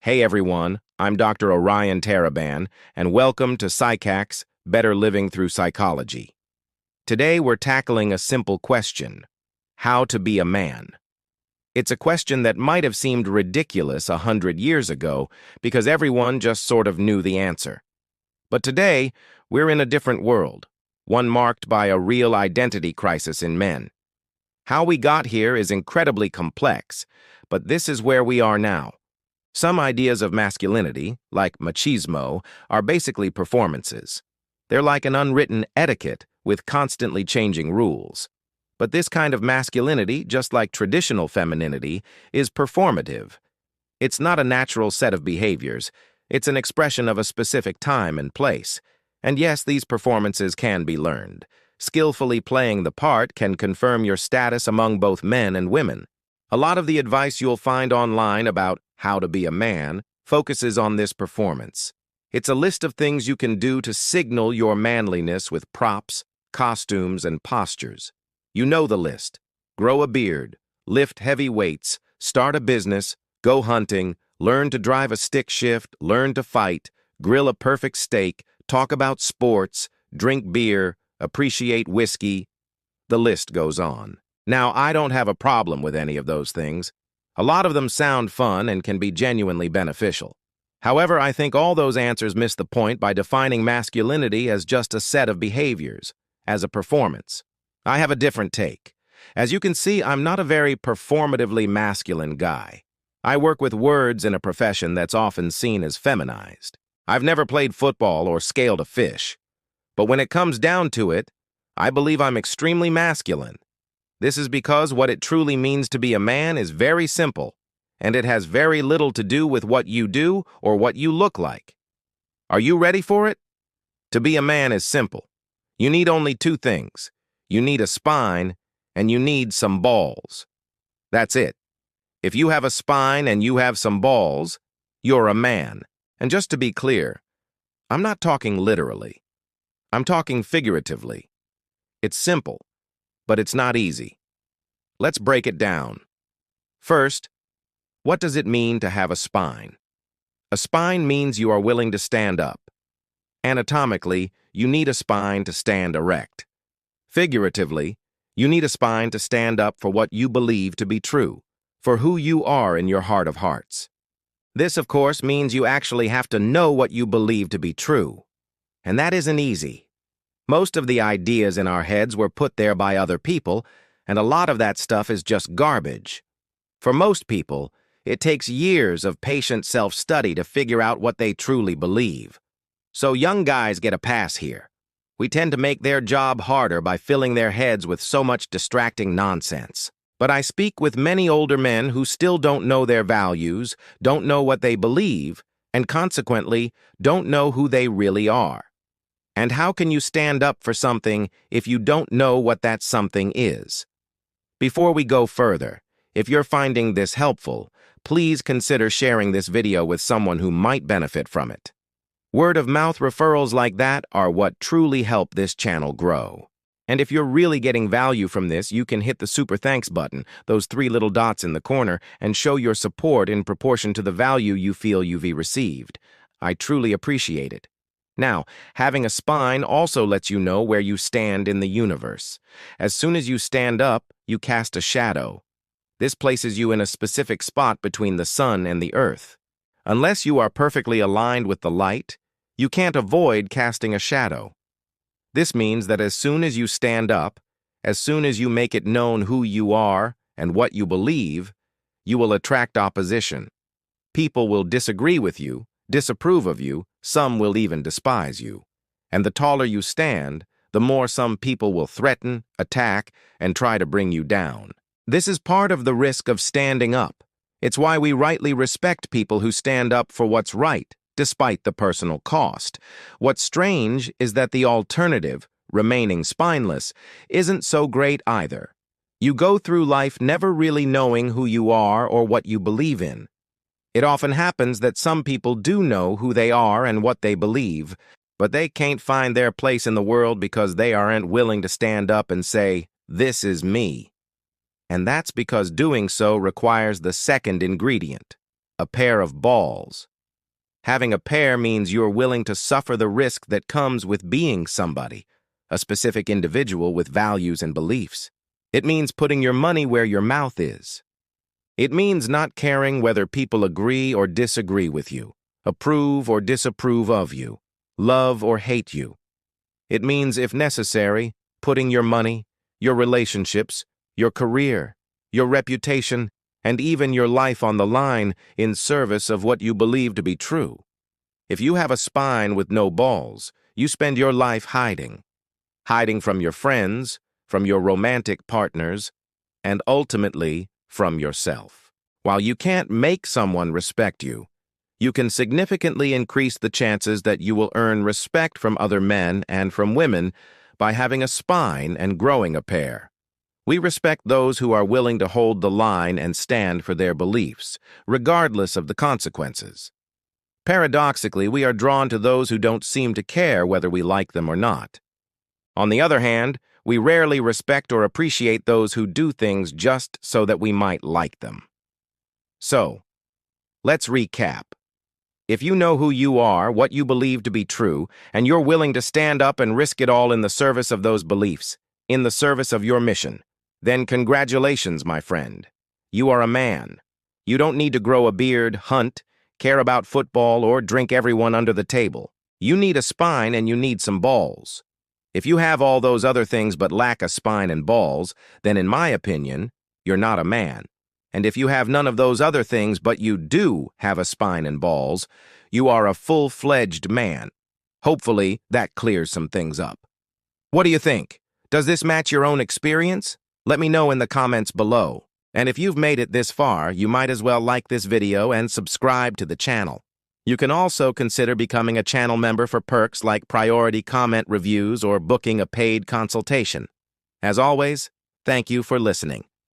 Hey everyone, I'm Dr. Orion Taraban, and welcome to Cycax, Better Living Through Psychology. Today we're tackling a simple question: how to be a man. It's a question that might have seemed ridiculous 100 years ago because everyone just sort of knew the answer. But today, we're in a different world, one marked by a real identity crisis in men. How we got here is incredibly complex, but this is where we are now. Some ideas of masculinity, like machismo, are basically performances. They're like an unwritten etiquette with constantly changing rules. But this kind of masculinity, just like traditional femininity, is performative. It's not a natural set of behaviors. It's an expression of a specific time and place. And yes, these performances can be learned. Skillfully playing the part can confirm your status among both men and women. A lot of the advice you'll find online about how to be a man focuses on this performance. It's a list of things you can do to signal your manliness with props, costumes, and postures. You know the list: grow a beard, lift heavy weights, start a business, go hunting, learn to drive a stick shift, learn to fight, grill a perfect steak, talk about sports, drink beer, appreciate whiskey. The list goes on. Now, I don't have a problem with any of those things. A lot of them sound fun and can be genuinely beneficial. However, I think all those answers miss the point by defining masculinity as just a set of behaviors, as a performance. I have a different take. As you can see, I'm not a very performatively masculine guy. I work with words in a profession that's often seen as feminized. I've never played football or scaled a fish. But when it comes down to it, I believe I'm extremely masculine. This is because what it truly means to be a man is very simple, and it has very little to do with what you do or what you look like. Are you ready for it? To be a man is simple. You need only two things. You need a spine, and you need some balls. That's it. If you have a spine and you have some balls, you're a man. And just to be clear, I'm not talking literally. I'm talking figuratively. It's simple, but it's not easy. Let's break it down. First, what does it mean to have a spine? A spine means you are willing to stand up. Anatomically, you need a spine to stand erect. Figuratively, you need a spine to stand up for what you believe to be true, for who you are in your heart of hearts. This, of course, means you actually have to know what you believe to be true. And that isn't easy. Most of the ideas in our heads were put there by other people, and a lot of that stuff is just garbage. For most people, it takes years of patient self-study to figure out what they truly believe. So young guys get a pass here. We tend to make their job harder by filling their heads with so much distracting nonsense. But I speak with many older men who still don't know their values, don't know what they believe, and consequently, don't know who they really are. And how can you stand up for something if you don't know what that something is? Before we go further, if you're finding this helpful, please consider sharing this video with someone who might benefit from it. Word-of-mouth referrals like that are what truly help this channel grow. And if you're really getting value from this, you can hit the super thanks button, those 3 little dots in the corner, and show your support in proportion to the value you feel you've received. I truly appreciate it. Now, having a spine also lets you know where you stand in the universe. As soon as you stand up, you cast a shadow. This places you in a specific spot between the sun and the earth. Unless you are perfectly aligned with the light, you can't avoid casting a shadow. This means that as soon as you stand up, as soon as you make it known who you are and what you believe, you will attract opposition. People will disagree with you, disapprove of you, some will even despise you. And the taller you stand, the more some people will threaten, attack, and try to bring you down. This is part of the risk of standing up. It's why we rightly respect people who stand up for what's right, despite the personal cost. What's strange is that the alternative, remaining spineless, isn't so great either. You go through life never really knowing who you are or what you believe in. It often happens that some people do know who they are and what they believe, but they can't find their place in the world because they aren't willing to stand up and say, "This is me." And that's because doing so requires the second ingredient, a pair of balls. Having a pair means you're willing to suffer the risk that comes with being somebody, a specific individual with values and beliefs. It means putting your money where your mouth is. It means not caring whether people agree or disagree with you, approve or disapprove of you, love or hate you. It means, if necessary, putting your money, your relationships, your career, your reputation, and even your life on the line in service of what you believe to be true. If you have a spine with no balls, you spend your life hiding from your friends, from your romantic partners, and ultimately from yourself. While you can't make someone respect you, you can significantly increase the chances that you will earn respect from other men and from women by having a spine and growing a pair. We respect those who are willing to hold the line and stand for their beliefs, regardless of the consequences. Paradoxically, we are drawn to those who don't seem to care whether we like them or not. On the other hand, we rarely respect or appreciate those who do things just so that we might like them. So, let's recap. If you know who you are, what you believe to be true, and you're willing to stand up and risk it all in the service of those beliefs, in the service of your mission, then congratulations, my friend. You are a man. You don't need to grow a beard, hunt, care about football, or drink everyone under the table. You need a spine and you need some balls. If you have all those other things but lack a spine and balls, then in my opinion, you're not a man. And if you have none of those other things but you do have a spine and balls, you are a full-fledged man. Hopefully, that clears some things up. What do you think? Does this match your own experience? Let me know in the comments below. And if you've made it this far, you might as well like this video and subscribe to the channel. You can also consider becoming a channel member for perks like priority comment reviews or booking a paid consultation. As always, thank you for listening.